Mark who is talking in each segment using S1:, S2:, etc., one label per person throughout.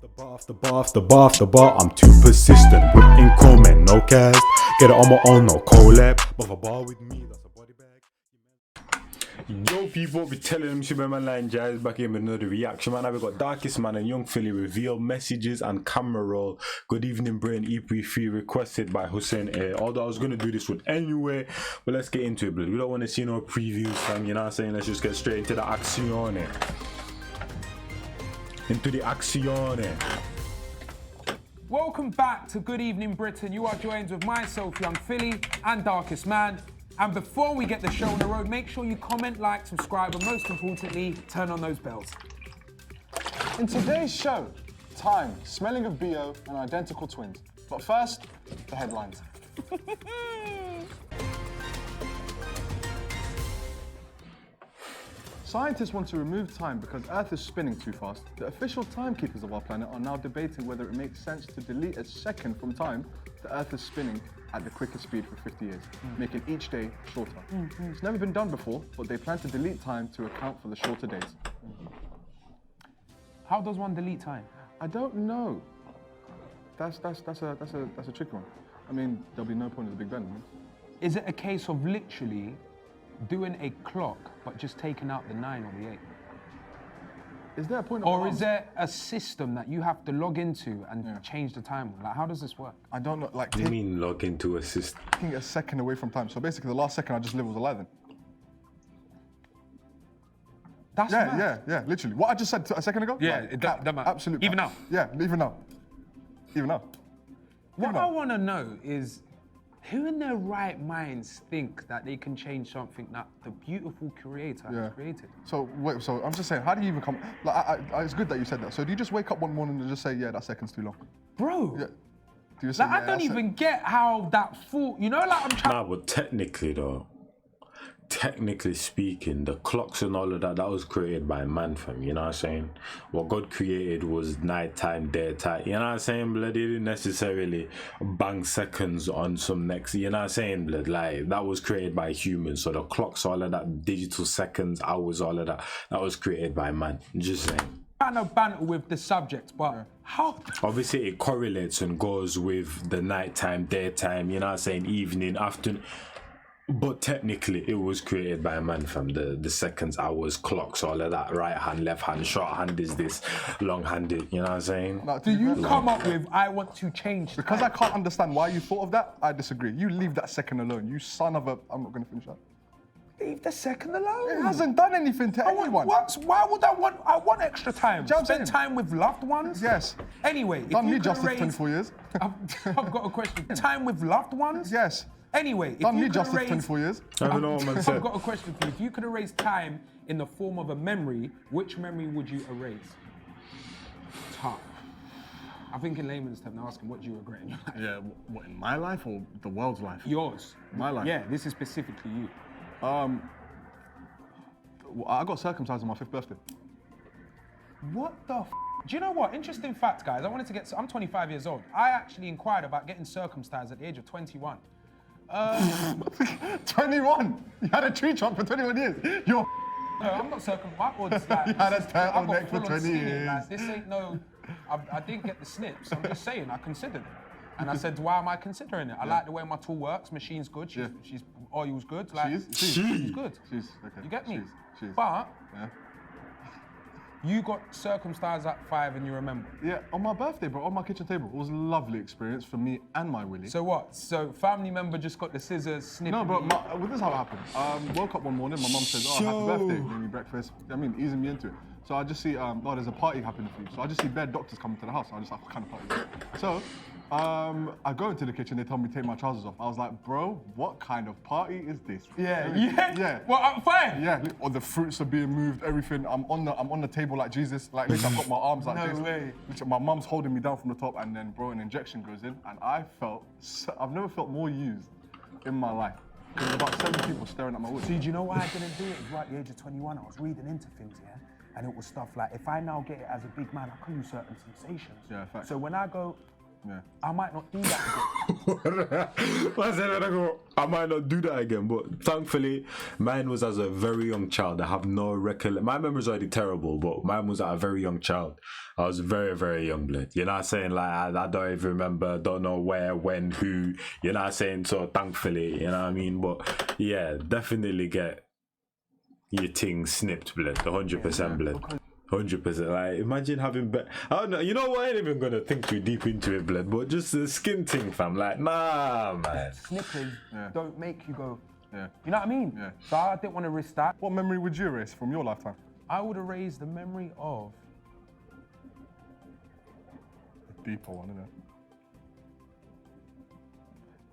S1: Off the bar, I'm too persistent. Whipping comment, no cast. Get it on my own, no collab. But a bar with me, that's a body bag. Yo people, be telling them shit, man. Line Jazz back in with another reaction, man. I've got Darkest Man and Young Philly reveal messages and camera roll. Good evening, Britain. EP3 requested by Hussein A. Although I was gonna do this one anyway, but let's get into it, blood. We don't want to see no previews, fam. You know what I'm saying? Let's just get straight into the action. Into the action.
S2: Welcome back to Good Evening Britain. You are joined with myself, Young Philly, and Darkest Man. And before we get the show on the road, make sure you comment, like, subscribe, and most importantly, turn on those bells.
S3: In today's show, time, smelling of BO, and identical twins. But first, the headlines. Scientists want to remove time because Earth is spinning too fast. The official timekeepers of our planet are now debating whether it makes sense to delete a second from time. The Earth is spinning at the quickest speed for 50 years, making each day shorter. It's never been done before, but they plan to delete time to account for the shorter days.
S2: How does one delete time?
S3: I don't know. That's a tricky one. I mean, there'll be no point in the Big Bang. Right?
S2: Is it a case of literally doing a clock, but just taking out the 9 or the 8?
S3: Is there a point of
S2: Or
S3: arms?
S2: is there a system that you have to log into and change the time? Like, how does this work?
S3: I don't know, like...
S1: What do you mean log into a system?
S3: Taking a second away from time. So basically the last second I just lived was a lie then.
S2: That's mad.
S3: Yeah, literally. What I just said a second ago?
S2: Yeah,
S3: like,
S2: that matters.
S3: Absolutely.
S2: Even now?
S3: Yeah, even now.
S2: What I want to know is, who in their right minds think that they can change something that the beautiful creator has created?
S3: So wait, so I'm just saying, how do you even come? Like, it's good that you said that. So do you just wake up one morning and just say, yeah, that second's too long?
S2: Bro,
S3: Yeah. Do you say,
S2: like, I don't even get how that thought, you know, like I'm trying.
S1: Nah, but technically speaking, the clocks and all of that was created by man, fam. You know what I'm saying? What God created was nighttime, daytime. You know what I'm saying, blood? He didn't necessarily bang seconds on some next. You know what I'm saying, blood? Like, that was created by humans. So the clocks, all of that, digital seconds, hours, all of that was created by man. Just saying.
S2: Kind of banter with the subject, but how?
S1: Obviously, it correlates and goes with the nighttime, daytime. You know what I'm saying? Evening, afternoon. But technically, it was created by a man, fam. The seconds, hours, clocks, all of that. Right hand, left hand, short hand is this, long handed. You know what I'm saying?
S3: Now,
S2: Do you come up with, I want to change
S3: Because
S2: time?
S3: I can't understand why you thought of that, I disagree. You leave that second alone. You son of a... I'm not going to finish that.
S2: Leave the second alone.
S3: It hasn't done anything to anyone.
S2: Why would I want? I want extra time.
S3: Do you know what I'm
S2: Spend
S3: saying?
S2: time with loved ones.
S3: Yes.
S2: Anyway,
S3: Done
S2: if
S3: me
S2: you
S3: justice
S2: could raise,
S3: 24 years.
S2: I've got a question. Time with loved ones.
S3: Yes.
S2: Anyway,
S3: Done
S2: if
S3: me
S2: you could
S3: justice
S2: erase,
S3: 24 years.
S1: I don't know what man said.
S2: I've got a question for you. If you could erase time in the form of a memory, which memory would you erase? Tough. I think in layman's terms, they're asking, what do you regret in your life?
S3: Yeah, what, in my life or the world's life?
S2: Yours.
S3: My life?
S2: Yeah, this is specifically you.
S3: Well, I got circumcised on my 5th birthday.
S2: What the f? Do you know what? Interesting fact, guys. I'm 25 years old. I actually inquired about getting circumcised at the age of 21.
S3: 21? You had a tree trunk for 21 years? You're
S2: No, I'm not circumcised. Like,
S3: You had a
S2: this is-
S3: turtleneck
S2: I got
S3: for
S2: full-on
S3: 20
S2: skinny,
S3: years.
S2: Like, this ain't no... I didn't get the snips. I'm just saying, I considered it. And I said, why am I considering it? I like the way my tool works. Machine's good. She's oil's good. Like,
S3: She's
S2: good.
S3: She's okay.
S2: You get me?
S3: She's.
S2: But
S3: Yeah.
S2: you got circumcised at 5 and you remember.
S3: Yeah, on my birthday, bro, on my kitchen table. It was a lovely experience for me and my Willie.
S2: So what? So family member just got the scissors, snipping
S3: No, but
S2: you.
S3: well, this is how it happened. Woke up one morning, my mum said, "Oh, happy birthday!" Gave me breakfast. I mean, easing me into it. So I just see, oh, there's a party happening for you. So I just see bad doctors coming to the house. I was just like, what kind of party? So I go into the kitchen. They tell me to take my trousers off. I was like, bro, what kind of party is this? Yeah.
S2: Well, I'm fine.
S3: Yeah, or the fruits are being moved, everything. I'm on the table like Jesus. Like, literally, I've got my arms like
S2: No
S3: this.
S2: way.
S3: Literally, my mum's holding me down from the top, and then, bro, an injection goes in, and I've never felt more used in my life. There was about 7 people staring at my wood.
S2: See, do you know why I didn't do it? It was right at the age of 21. I was reading into things, yeah? And it was stuff like, if I now get it as a big man, I can use certain sensations.
S3: Yeah, facts.
S2: So when I go,
S3: Yeah.
S2: I might not do that again.
S1: I said, I might not do that again, but thankfully, mine was as a very young child. I have no recollection. My memory's already terrible, but mine was at a very young child. I was very, very young, blood. You know what I'm saying? Like, I don't even remember, don't know where, when, who. You know what I'm saying? So, thankfully, you know what I mean? But yeah, definitely get your thing snipped, blood. 100% blood. 100%. Like, imagine having I don't know. You know what? I ain't even gonna think too deep into it, blood. But just the skin thing, fam. Like, nah, man.
S2: Snippers don't make you go.
S3: Yeah.
S2: You know what I mean?
S3: Yeah.
S2: So I didn't want to risk that.
S3: What memory would you erase from your lifetime?
S2: I would erase the memory of.
S3: A deeper one, isn't it?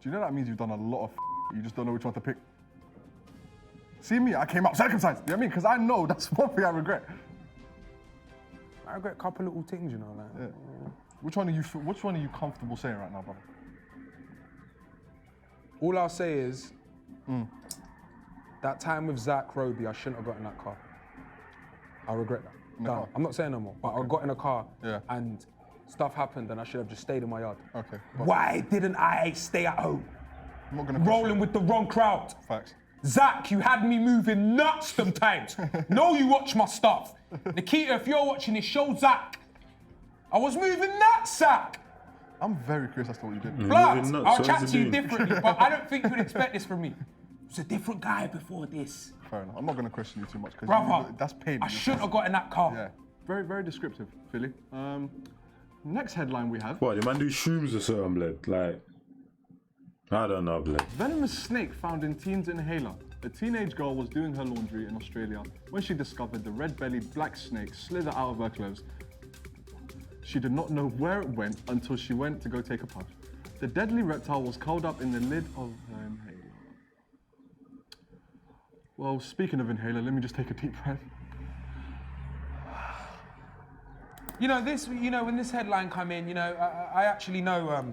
S3: Do you know that means you've done a lot of you just don't know which one to pick? See me, I came out circumcised. You know what I mean? Because I know that's one thing I regret.
S2: I regret a couple little things, you know, like.
S3: Yeah. Which one are you comfortable saying right now, brother?
S2: All I'll say is, that time with Zach Roby, I shouldn't have got in that car. I regret that.
S3: In the car?
S2: I'm not saying no more, but I got in a car
S3: and
S2: stuff happened and I should have just stayed in my yard.
S3: Okay.
S2: Why didn't I stay at home?
S3: I'm not gonna
S2: Rolling with the wrong crowd.
S3: Facts.
S2: Zach, you had me moving nuts sometimes. No, you watch my stuff. Nikita, if you're watching this, show Zach. I was moving nuts, Zach.
S3: I'm very curious as to what you did.
S2: Blood, I'll chat to you differently, but I don't think you'd expect this from me. It's a different guy before this.
S3: Fair enough. I'm not gonna question you too much because
S2: Brother,
S3: that's pain.
S2: I shouldn't have got in that car.
S3: Yeah. Very, very descriptive, Philly. Next headline we have.
S1: What, the man do shrooms or something, blood? Like, I don't know, blood.
S3: Venomous snake found in teen's inhaler. A teenage girl was doing her laundry in Australia when she discovered the red-bellied black snake slither out of her clothes. She did not know where it went until she went to go take a puff. The deadly reptile was curled up in the lid of her inhaler. Well, speaking of inhaler, let me just take a deep breath.
S2: You know, when this headline come in, I actually know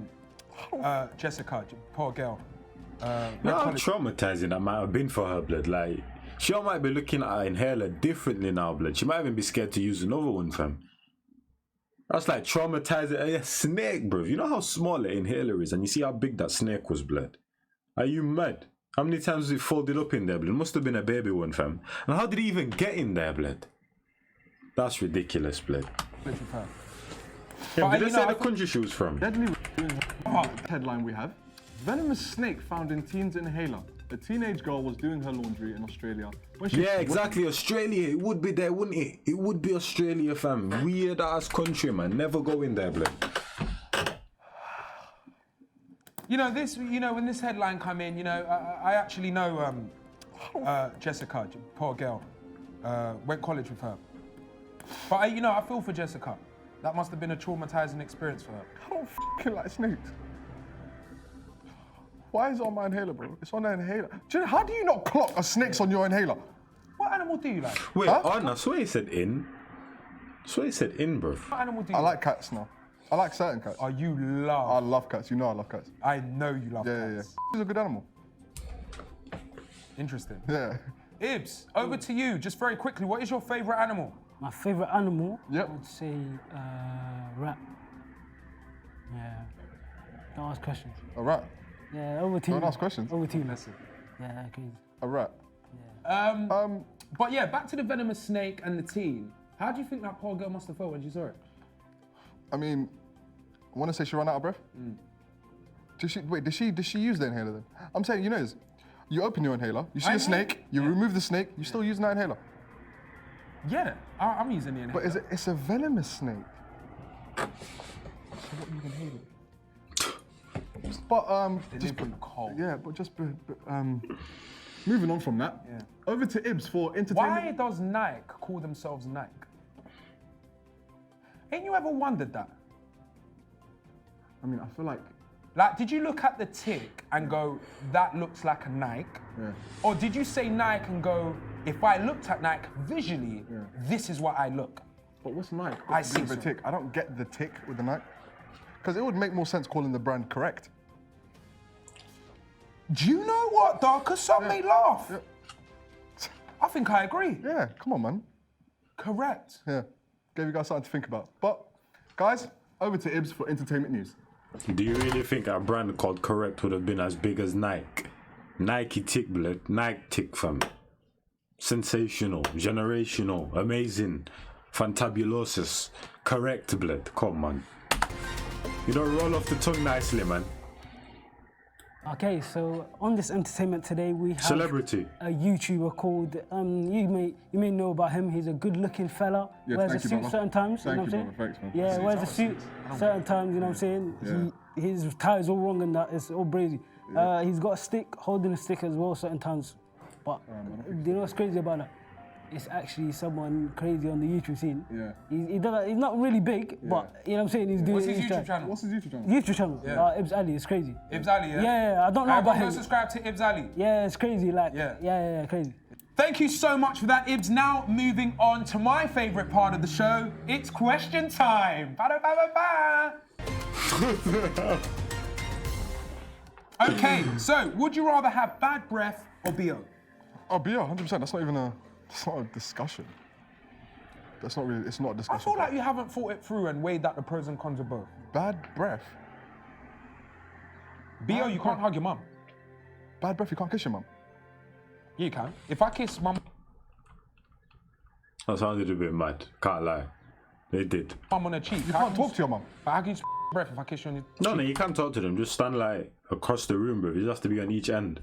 S2: Jessica, poor girl.
S1: No, how traumatizing that might have been for her, blood. Like, she might be looking at her inhaler differently now, blood. She might even be scared to use another one, fam. That's like traumatizing a snake, bro. You know how small an inhaler is, and you see how big that snake was, blood. Are you mad? How many times was it folded up in there, blood? It must have been a baby one, fam. And how did he even get in there, blood? That's ridiculous, blood. Yeah, did they say the country she was from?
S3: Deadly headline we have. Venomous snake found in teen's inhaler. A teenage girl was doing her laundry in Australia when she...
S1: Yeah, exactly. Australia. It would be there, wouldn't it? It would be Australia, fam. Weird ass country, man. Never go in there, blood.
S2: When this headline come in, I actually know Jessica, poor girl. Went college with her. But I feel for Jessica. That must have been a traumatizing experience for her.
S3: I don't f***ing like snakes. Why is it on my inhaler, bro? It's on the inhaler. How do you not clock a snake's on your inhaler?
S2: What animal do you like?
S1: Wait, I swear he said in. I swear he said in, bro.
S2: What animal do you
S3: I like cats now. I like certain cats.
S2: Oh, you
S3: I love cats. You know I love cats.
S2: I know you love cats.
S3: He's a good animal.
S2: Interesting.
S3: Yeah.
S2: Ibs, over to you. Just very quickly, what is your favourite animal?
S4: My favourite animal?
S3: Yep.
S4: I would say rat. Yeah. Don't ask questions.
S3: A rat.
S4: Yeah, over to you.
S3: Don't ask questions.
S4: Over to you. Yeah, okay.
S3: A rat.
S2: But yeah, back to the venomous snake and the teen. How do you think that poor girl must have felt when she saw it?
S3: I mean, I want to say she ran out of breath. Did she use the inhaler then? I'm saying, you open your inhaler, you see a snake, you remove the snake, you're still using that inhaler.
S2: Yeah, I'm using the inhaler.
S3: But it's a venomous snake.
S2: So what you inhale it?
S3: But
S2: They live in the cold.
S3: yeah, but just moving on from that.
S2: Yeah.
S3: Over to Ibs for entertainment.
S2: Why does Nike call themselves Nike? Ain't you ever wondered that?
S3: I mean, I feel like.
S2: Like, did you look at the tick and go, that looks like a Nike?
S3: Yeah.
S2: Or did you say Nike and go, if I looked at Nike visually, this is what I look?
S3: But what's Nike?
S2: I see.
S3: The tick. I don't get the tick with the Nike. Because it would make more sense calling the brand correct.
S2: Do you know what, Darkus? Some may laugh.
S3: Yeah.
S2: I think I agree.
S3: Yeah, come on, man.
S2: Correct.
S3: Yeah, gave you guys something to think about. But, guys, over to Ibs for entertainment news.
S1: Do you really think a brand called Correct would have been as big as Nike? Nike tick, blood. Nike tick, fam. Sensational, generational, amazing, fantabulosus. Correct, blood. Come on. You don't roll off the tongue nicely, man.
S4: Okay, so on this entertainment today, we have
S1: Celebrity.
S4: a YouTuber called, you may know about him. He's a good-looking fella.
S3: Yeah,
S4: wears a
S3: thank you,
S4: suit
S3: brother.
S4: certain times.
S3: Thank
S4: you know
S3: you,
S4: what I'm
S3: brother.
S4: saying?
S3: Thanks, man.
S4: Yeah, wears a suit certain times. You know what I'm saying?
S3: Yeah.
S4: His tie is all wrong and that. It's all crazy. He's got a stick, holding a stick as well certain times. But do you know what's crazy about that? It's actually someone crazy on the YouTube scene.
S3: Yeah.
S4: He's not really big, but you know what I'm saying? He's doing
S2: What's his
S4: his
S2: YouTube
S4: track.
S2: channel?
S3: What's his YouTube channel?
S4: YouTube channel.
S2: Yeah.
S4: Ibs Ali, it's crazy.
S2: Ibs Ali, yeah?
S4: Yeah, I don't know about
S2: Everyone go
S4: him.
S2: subscribe to Ibs Ali.
S4: Yeah, it's crazy. Like,
S2: Yeah.
S4: yeah, crazy.
S2: Thank you so much for that, Ibs. Now moving on to my favourite part of the show. It's question time. Ba-da-ba-ba-ba. Okay, so would you rather have bad breath or BO?
S3: Oh, but yeah, 100%. That's not even a discussion. That's not really, it's not a
S2: I
S3: discussion.
S2: feel like you haven't thought it through and weighed out the pros and cons of both.
S3: Bad breath.
S2: BO, you can't hug your mum.
S3: Bad breath, you can't kiss your mum.
S2: Yeah, you can. If I kiss mum
S1: That sounded a bit mad. Can't lie. They did.
S2: on her cheek,
S3: You can't talk to your mum.
S2: But how can you breath if I kiss you on your
S1: No, you can't talk to them. Just stand like across the room, bro. You just have to be on each end.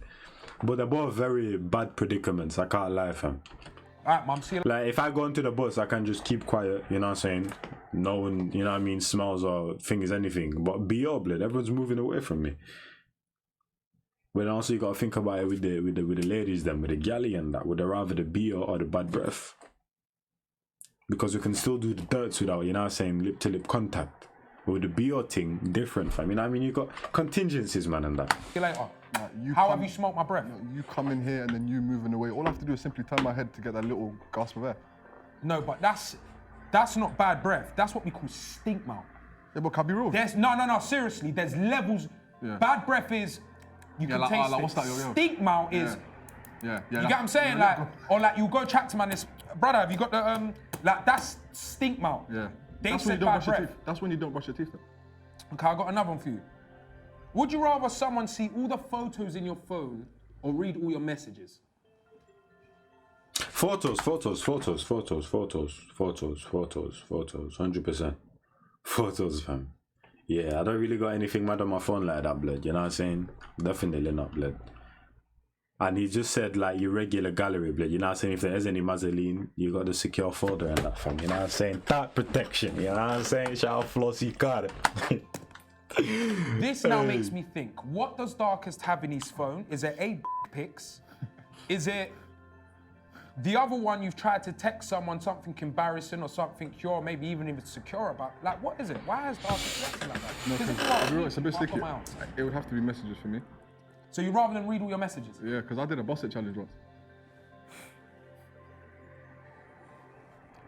S1: But they're both very bad predicaments. I can't lie, fam.
S2: Alright, mum, see you later.
S1: Like, if I go into the bus, I can just keep quiet, you know what I'm saying? No one, you know what I mean, smells or fingers anything. But BO, blood, everyone's moving away from me. But also you gotta think about it with the ladies then, with the galley and that. Would they rather the BO or the bad breath? Because we can still do the dirts without, you know what I'm saying, lip to lip contact. But with the BO thing, different, fam. You know what I mean? You got contingencies, man, and that.
S2: See you later.
S3: You
S2: How
S3: come-
S2: have you smoked my breath?
S3: You come in here and then you moving away. All I have to do is simply turn my head to get that little gasp of air.
S2: No, but that's not bad breath. That's what we call stink mouth.
S3: Yeah, but can I be real?
S2: There's no, seriously, there's levels.
S3: Yeah.
S2: Bad breath is you can
S3: like,
S2: taste
S3: like,
S2: it.
S3: what's that, yo?
S2: Stink mouth is
S3: Yeah.
S2: you get what I'm saying? Like, or like you go chat to man, this brother, have you got the like that's stink mouth.
S3: Yeah.
S2: They
S3: That's when
S2: said
S3: you don't
S2: bad
S3: brush your
S2: breath.
S3: teeth. That's when you don't brush your teeth then.
S2: Okay, I got another one for you. Would you rather someone see all the photos in your phone or read all your messages?
S1: Photos, 100%. Photos, fam. Yeah, I don't really got anything mad on my phone like that, blood. You know what I'm saying? Definitely not, blood. And he just said, like, your regular gallery, blood. You know what I'm saying? If there is any Mazzoline, you got the secure folder and that, fam. You know what I'm saying? That protection. You know what I'm saying? Shout out Flossy Carter.
S2: This now makes me think, what does Darkest have in his phone? Is it A pics? Is it the other one you've tried to text someone something embarrassing or something you're maybe even if it's secure about? Like, what is it? Why has Darkest texting like that?
S3: No,
S2: 'Cause if you
S3: I'll
S2: are,
S3: be real, it's a bit
S2: I'll put
S3: sticky.
S2: my own.
S3: It would have to be messages for me.
S2: So you rather than read all your messages?
S3: Yeah, because I did a boss it challenge once.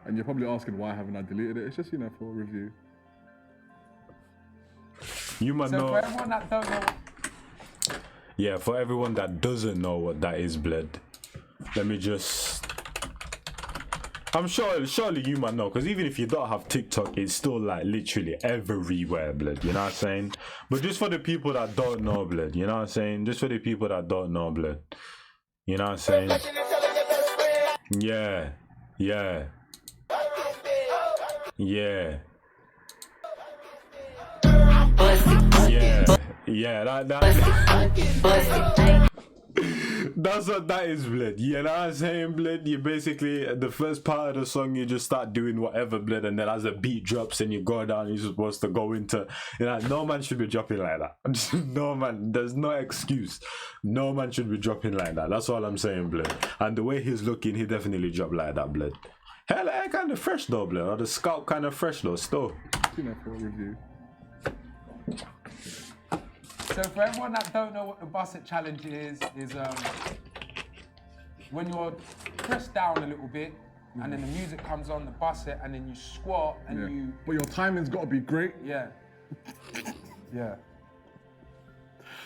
S3: And you're probably asking why haven't I deleted it? It's just, you know, for review.
S1: You might
S2: So
S1: know.
S2: for everyone that don't know,
S1: Yeah, for everyone that doesn't know what that is, blood, let me just. I'm sure, surely you might know, because even if you don't have TikTok, it's still like literally everywhere, blood. You know what I'm saying? But just for the people that don't know, blood, you know what I'm saying? Just for the people that don't know, blood. You know what I'm saying? Yeah. Yeah. Yeah. Yeah, that's what that is, blood. You know what I'm saying, blood? You basically, the first part of the song, you just start doing whatever, blood, and then as the beat drops and you go down, you're supposed to go into, you know, no man should be dropping like that. No man, there's no excuse. No man should be dropping like that. That's all I'm saying, blood. And the way he's looking, he definitely dropped like that, blood. Hell, I kind of fresh though, blood. Or the scalp kind of fresh though, still.
S3: You know, for review.
S2: so for everyone that don't know what the Busset Challenge is when you're pressed down a little bit and then the music comes on, the Busset, and then you squat and
S3: Yeah.
S2: you,
S3: But your timing's got to be great.
S2: yeah.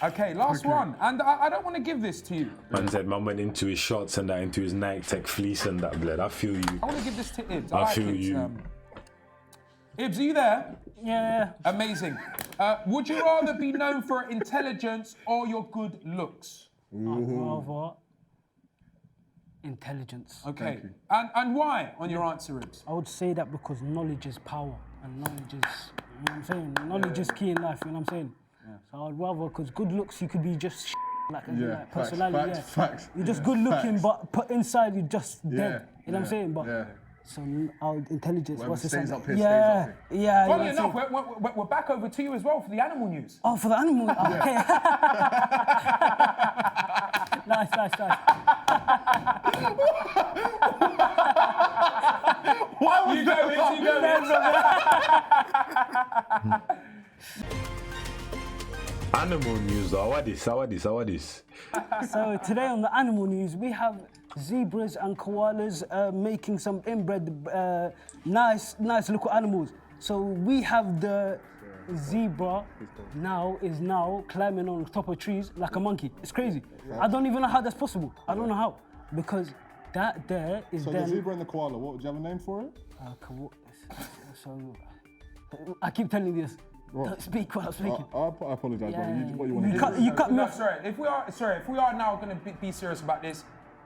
S2: Okay, last one. And I don't want to give this to you.
S1: Man said man went into his shorts and that, into his Nike Tech fleece and that, blood. I feel you.
S2: I want to give this to Ibs.
S1: I
S2: like
S1: feel
S2: Ibs.
S1: you.
S2: Ibs, are you there?
S4: Yeah.
S2: Amazing. Would you rather be known for intelligence or your good looks?
S4: I'd rather intelligence.
S2: Okay. And why on your answer is?
S4: I would say that because knowledge is power, and knowledge is, you know what I'm saying? Knowledge is key in life, you know what I'm saying? So I'd rather, because good looks, you could be just like personality.
S3: Facts.
S4: You're just good looking, but put inside you're just dead. You know what I'm saying? But
S3: Yeah.
S4: so our intelligence.
S3: Whatever
S4: What's the
S3: stays
S4: saying?
S3: up here stays up here.
S4: Yeah.
S2: Funny
S4: you know what I'm
S2: enough,
S4: saying?
S2: we're back over to you as well for the animal news.
S4: Oh, for the animal. Okay. nice.
S3: Why would
S2: You go in.
S1: Animal news, how are this?
S4: So today on the animal news, we have zebras and koalas making some inbred, nice little animals. So we have the zebra is now climbing on top of trees like a monkey. It's crazy. I don't even know how that's possible. I don't know how, because that there is
S3: So
S4: then.
S3: the zebra and the koala, what, do you have a name for it?
S4: So I keep telling you this. Don't speak while I'm speaking.
S3: I apologise, brother. What you want
S4: You
S3: to
S4: cut,
S3: do?
S4: you cut me
S2: No,
S4: off.
S2: sorry. If we are now going to be serious about this,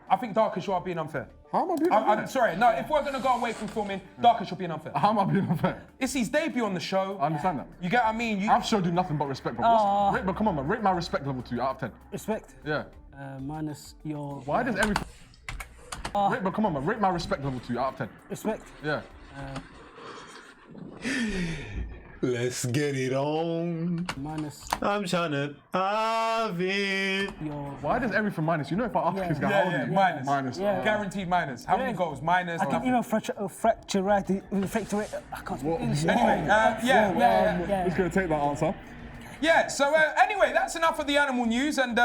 S2: I think Darkish, you are being unfair.
S3: How am I being
S2: I'm
S3: unfair?
S2: sorry. No, if we're going to go away from filming, Darkish, you're being unfair.
S3: How am I being unfair?
S2: It's his debut on the show.
S3: I understand that.
S2: You get what I mean?
S3: I've showed you nothing but respect, bro. But come on, man. Rate my respect level 2 out of 10.
S4: Respect.
S3: Yeah.
S4: Minus your.
S3: Why does every... But come on, man. Rate my respect level 2 out of 10.
S4: Respect.
S3: Yeah.
S1: Let's get it on.
S4: Minus
S1: I'm trying to have it.
S4: your.
S3: Why does everything minus? You know if I ask this guy, how old are you?
S2: minus.
S3: Minus.
S4: Yeah.
S2: Guaranteed minus. How many
S4: Yeah.
S2: goals? Minus.
S4: I can even fracture it. I can't speak English.
S2: Anyway, yeah.
S3: Who's going to take that answer?
S2: Yeah, so anyway, that's enough of the animal news, and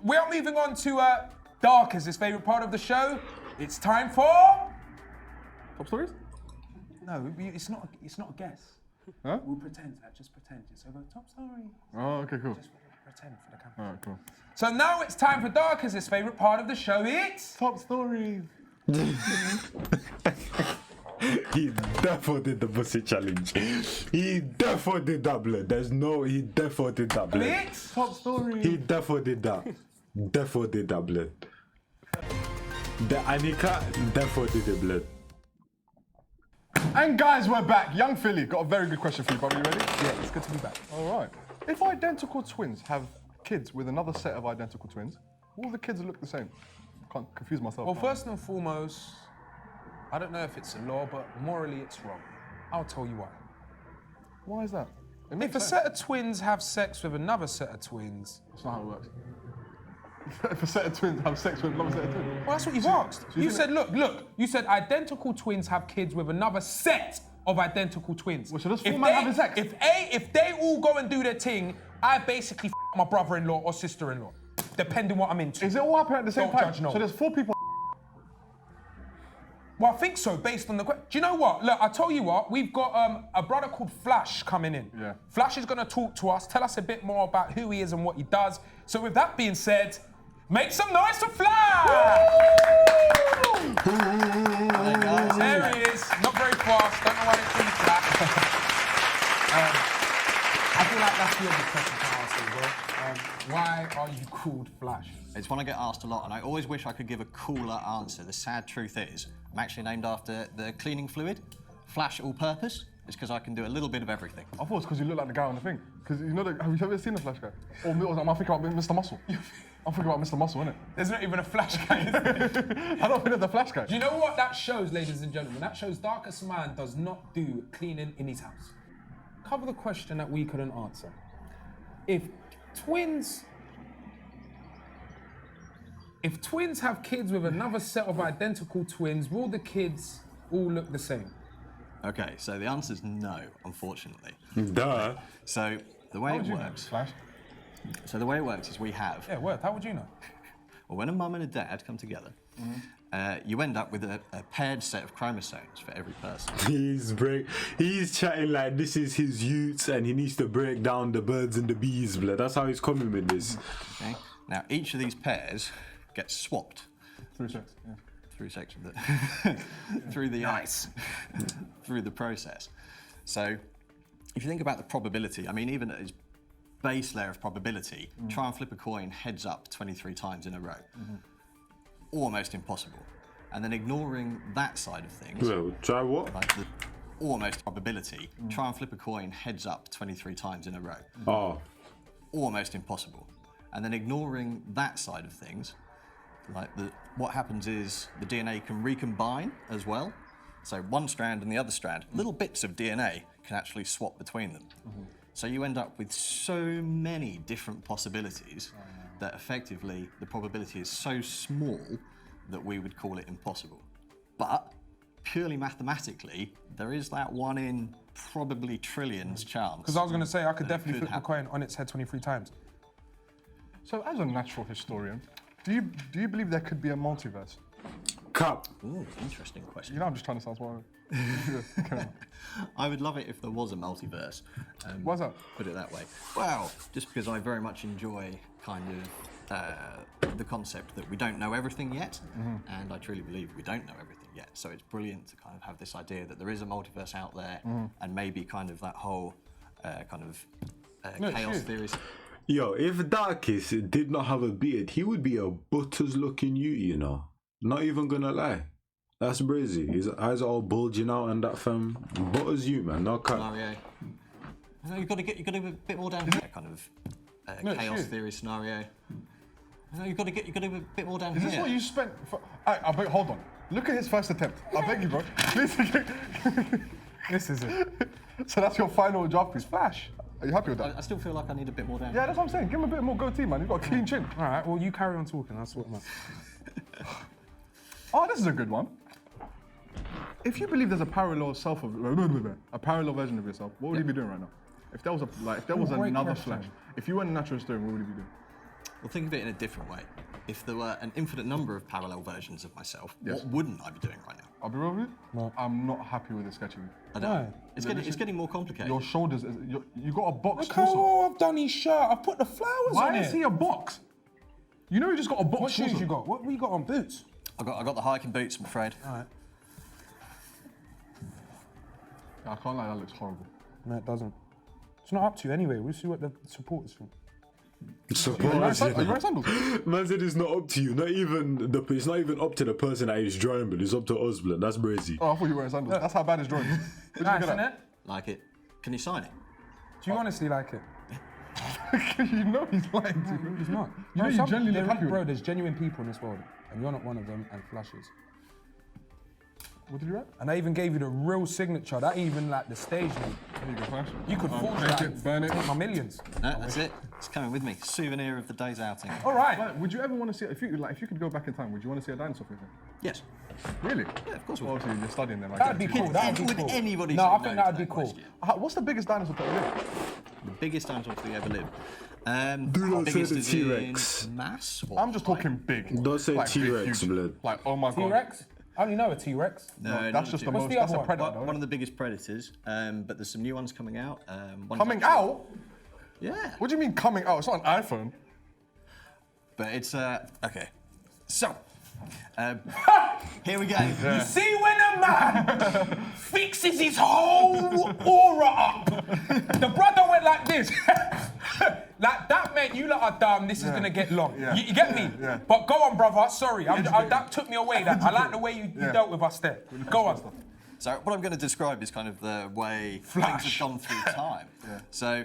S2: we are moving on to Dark as his favourite part of the show. It's time for...
S3: Top stories?
S2: No, it's not a guess.
S3: Huh?
S2: We'll pretend, just pretend. So go top story.
S3: Oh, okay, cool.
S2: Just pretend for the camera.
S3: All right, cool.
S2: So now it's time for Dark as his favourite part of the show. It's...
S3: Top stories.
S1: He definitely did the pussy challenge. He definitely did that, blood. He definitely did that, blood.
S2: It's...
S3: Top stories.
S1: He definitely did that. Definitely did that, blood. The Anika definitely did the blood.
S3: And guys, we're back. Young Philly, got a very good question for you, brother. You ready?
S2: Yeah, it's good to be back.
S3: All right. If identical twins have kids with another set of identical twins, will the kids look the same? Can't confuse myself.
S2: Well, first and foremost, I don't know if it's a law, but morally it's wrong. I'll tell you why.
S3: Why is that? It
S2: If
S3: makes
S2: a
S3: sense.
S2: set of twins have sex with another set of twins,
S3: That's not how it works. If a set of twins have sex with another set of twins.
S2: well, that's what you've asked.
S3: you
S2: You
S3: think
S2: said, look, you said identical twins have kids with another set of identical twins.
S3: Well, so does
S2: If
S3: four men
S2: they-
S3: having sex?
S2: If they all go and do their thing, I basically my brother-in-law or sister-in-law, depending what I'm into.
S3: Is it all happening at the same
S2: Don't
S3: time?
S2: judge, no.
S3: So there's 4 people.
S2: Well, I think so, based on the question. Do you know what? Look, I'll tell you what, we've got a brother called Flash coming in.
S3: Yeah.
S2: Flash is going to talk to us, tell us a bit more about who he is and what he does. So with that being said, make some noise for Flash! There he is, not very fast, don't know why they call him Flash. I feel like that's the other question to ask you, bro. Why are you called Flash?
S5: It's one I get asked a lot, and I always wish I could give a cooler answer. The sad truth is, I'm actually named after the cleaning fluid, Flash All Purpose. It's because I can do a little bit of everything.
S3: I thought it's because you look like the guy on the thing. Because you know, have you ever seen the Flash guy? Or am I thinking about Mr. Muscle? I'm thinking about Mr. Muscle, innit?
S2: There's not even a Flash guy.
S3: I don't think there's the Flash guy.
S2: Do you know what that shows, ladies and gentlemen? That shows Darkest Man does not do cleaning in his house. Cover the question that we couldn't answer. If twins have kids with another set of identical twins, will the kids all look the same?
S5: Okay, so the answer's no, unfortunately.
S1: Duh.
S5: So the way
S3: How
S5: it
S3: would you know,
S5: works.
S3: Flash?
S5: So the way it works is we have.
S2: Yeah, word. How would you know?
S5: Well, when a mum and a dad come together, you end up with a paired set of chromosomes for every person.
S1: He's chatting like this is his youths and he needs to break down the birds and the bees, blood. That's how he's coming with this.
S5: Okay. Now each of these pairs gets swapped
S3: Through sex, yeah.
S5: through sex with the through the through the process. So if you think about the probability, I mean, even at its base layer of probability, try and flip a coin heads up 23 times in a row. Almost impossible. And then ignoring that side of things,
S1: Well, try what?
S5: like the almost probability, try and flip a coin heads up 23 times in a row.
S1: Oh.
S5: Almost impossible. And then ignoring that side of things, like what happens is the DNA can recombine as well. So one strand and the other strand, little bits of DNA can actually swap between them. So you end up with so many different possibilities that effectively the probability is so small that we would call it impossible. But purely mathematically, there is that 1 in probably trillions chance.
S2: Because I was going to say, I could
S5: that it
S2: definitely
S5: could
S2: flip the coin on its head 23 times.
S3: So, as a natural historian, do you believe there could be a multiverse?
S1: Cap.
S5: Ooh, interesting question.
S3: You know, I'm just trying to sound smart.
S5: I would love it if there was a multiverse.
S3: Why's that?
S5: Put it that way. Well, just because I very much enjoy kind of the concept that we don't know everything yet, and I truly believe we don't know everything yet. So it's brilliant to kind of have this idea that there is a multiverse out there, and maybe kind of that whole chaos theories.
S1: Yo, if Darkis did not have a beard, he would be a butters looking you know. Not even gonna lie. That's brazy. His eyes are all bulging out and that fam. Butters you, man. No cut.
S5: Scenario. No, you've got to get a bit more down here, kind of chaos theory scenario. No, you've got to get a bit more down
S3: Is
S5: here.
S3: this what you spent for? I beg, hold on. Look at his first attempt. I beg you, bro. Please.
S2: This is it.
S3: So that's your final draft piece. Flash. Are you happy with that?
S5: I still feel like I need a bit more down
S3: Yeah,
S5: here.
S3: that's what I'm saying. Give him a bit more goatee, man. You've got a clean chin.
S2: All right, well, you carry on talking. That's what I'm
S3: Oh, this is a good one. If you believe there's a parallel a parallel version of yourself, what would you be doing right now? If there was
S2: Great
S3: another
S2: question.
S3: Flash, if you were a natural historian, what would you be doing?
S5: Well, think of it in a different way. If there were an infinite number of parallel versions of myself,
S3: Yes.
S5: what wouldn't I be doing right now?
S3: I'll be real with you. I'm not happy with the sketching.
S5: I don't
S2: Why?
S5: know. It's getting more complicated.
S3: Your shoulders, you got a box
S2: Look
S3: torso.
S2: how I've done his shirt. I've put the flowers on
S3: Why
S2: it.
S3: is he a box? You know you just got a box
S2: What shoes
S3: torso.
S2: you got? What you got on? Boots?
S5: I got the hiking boots, I'm afraid.
S2: All right.
S3: I can't lie, that looks horrible.
S2: No, it doesn't. It's not up to you anyway. We'll see what the supporters think.
S3: Are you wearing sandals?
S1: Man said it's not up to you. It's not even up to the person that is drawing, but it's up to us, blood. That's brazy.
S3: Oh, I thought you were wearing sandals. That's how bad his drawing is. Where'd you
S2: Nice,
S3: get
S2: isn't
S3: that?
S2: it?
S5: Like it. Can you sign it?
S2: Do you honestly like it?
S3: You know he's lying to you.
S2: It's not.
S3: You know you genuinely look happy with
S2: Bro,
S3: it.
S2: there's genuine people in this world, and you're not one of them, and flashes.
S3: What did you write?
S2: And I even gave you the real signature. That even like the stage name.
S3: There you go, Flash.
S2: You could forge
S3: take
S2: that.
S3: it, burn it.
S2: Take my millions.
S5: No, that's it. It's coming with me. Souvenir of the day's outing.
S2: All right.
S3: Right, would you ever want to see, if you could go back in time, would you want to see a dinosaur for anything?
S5: Yes.
S3: Really?
S5: Yeah, of course we
S3: Well, obviously, you're studying them. I
S2: That'd
S3: get
S2: be
S3: it.
S2: cool. That'd be
S5: Would
S2: cool.
S5: anybody
S2: No,
S5: say
S2: I
S5: no
S2: think
S5: to
S2: that'd be
S5: that
S2: cool.
S5: question?
S3: What's the biggest dinosaur to ever live?
S5: The biggest dinosaur to ever live.
S1: Do not say
S5: biggest
S1: the
S5: is
S1: T-Rex.
S5: in mass? Or
S3: I'm just talking big.
S1: Don't say
S3: Like, big,
S1: T-Rex,
S3: huge.
S1: blood.
S3: Like, oh my god.
S2: T-Rex? I only know a T-Rex.
S5: No,
S3: That's
S5: not
S3: just
S5: a
S3: the
S5: T-Rex.
S3: most,
S2: the
S3: that's
S2: other
S3: a
S2: one?
S3: predator.
S5: One of the biggest predators, but there's some new ones coming out. One's
S3: Coming
S5: actually-
S3: out?
S5: Yeah.
S3: What do you mean coming out? It's not an iPhone.
S5: But it's, okay. So, here we go.
S2: You see when a man fixes his whole aura up. The brother went like this. Like that meant you lot are dumb. This is gonna get long.
S3: Yeah.
S2: You get me?
S3: Yeah.
S2: But go on, brother. Sorry, that took me away. I like the way you dealt with us there. Go on.
S5: So what I'm going to describe is kind of the way
S2: Flash.
S5: things have gone through time. So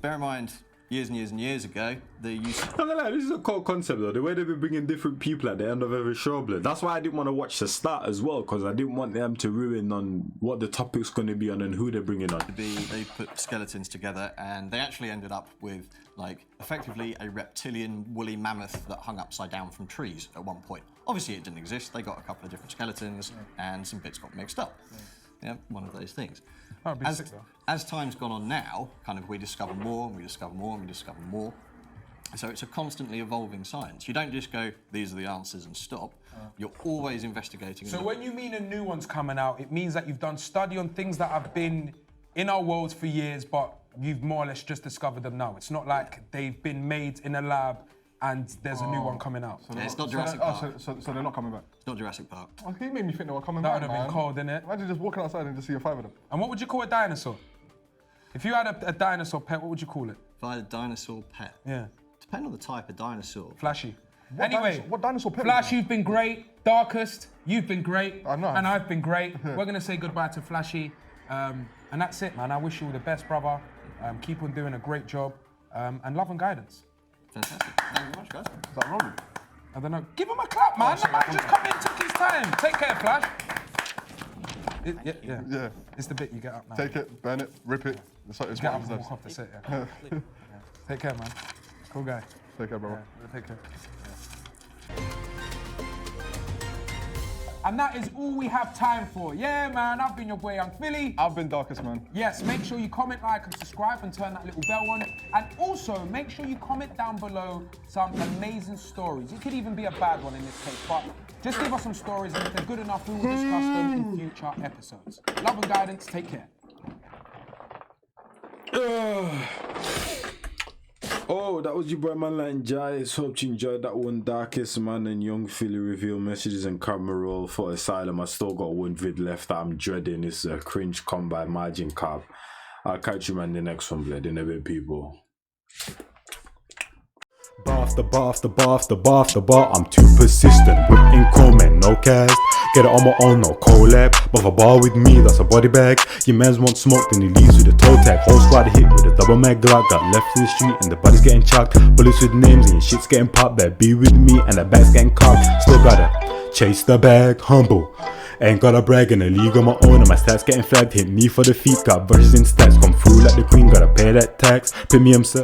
S5: bear in mind, years and years and years ago, the use
S1: Not gonna lie, this is a cool concept though. The way they've been bringing different people at the end of every show, blood. That's why I didn't want to watch the start as well, because I didn't want them to ruin on what the topic's going to be on and who they're bringing on.
S5: they put skeletons together, and they actually ended up with like effectively a reptilian woolly mammoth that hung upside down from trees at one point. Obviously, it didn't exist. They got a couple of different skeletons, and some bits got mixed up. Yeah, one of those things.
S2: That'd be sick, though.
S5: As time's gone on now, kind of we discover more, and we discover more, and we discover more. So it's a constantly evolving science. You don't just go, these are the answers and stop. You're always investigating.
S2: So when you mean a new one's coming out, it means that you've done study on things that have been in our world for years, but you've more or less just discovered them now. It's not like they've been made in a lab and there's a new one coming out.
S5: Yeah, it's not Jurassic Park.
S3: So they're not coming back.
S5: It's not Jurassic Park.
S3: Oh, he made me think they were coming
S2: That
S3: back,
S2: would have been
S3: man.
S2: cold, innit?
S3: Imagine just walking outside and just see a 5 of them.
S2: And what would you call a dinosaur? If you had a dinosaur pet, what would you call it?
S5: If I had a dinosaur pet,
S2: Yeah.
S5: depending on the type of dinosaur.
S2: Flashy.
S3: What dinosaur pet?
S2: Flash, you've been great. Darkest, you've been great.
S3: I know.
S2: And I've been great. We're gonna say goodbye to Flashy. And that's it, man. I wish you all the best, brother. Keep on doing a great job. And love and guidance.
S5: Fantastic. Thank you very much, guys.
S3: Is that rolling?
S2: I don't know. Give him a clap, man. The man just come in, took his time. Take care, Flash. Yeah.
S3: Yeah.
S2: It's the bit you get up now.
S3: Take it, burn it, rip it. It's what it
S2: Get up and
S3: deserves.
S2: walk off the set, yeah. Yeah. Take care, man. Cool guy.
S3: Take care, brother.
S2: Yeah, take care. And that is all we have time for. Yeah, man, I've been your boy, I'm Philly.
S3: I've been Darkest Man.
S2: Yes, make sure you comment, like, and subscribe, and turn that little bell on. And also, make sure you comment down below some amazing stories. It could even be a bad one in this case, but just give us some stories, and if they're good enough, we will discuss them in future episodes. Love and guidance, take care.
S1: Oh, that was your boy man like Jais. Hope you enjoyed that one. Darkest Man and Young Philly reveal messages and camera roll for Asylum. I still got one vid left that I'm dreading. It's a cringe come by Margin Cab. I'll catch you man in the next one, bled in a bit, people. Bar after bar after bar after bar after bar. I'm too persistent with comment, no cast. Get it on my own, no collab. But for bar with me, that's a body bag. Your mans want smoke, then he leaves with a toe tag. Whole squad hit with a double mag Glock. Got left in the street and the body's getting chucked. Bullets with names and shit's getting popped. Better be with me and the bag's getting cocked. Still gotta chase the bag, humble. Ain't gotta brag in a league on my own and my stats getting flagged. Hit me for the feet, got verses in stats. Come through like the queen, gotta pay that tax. Premium sir.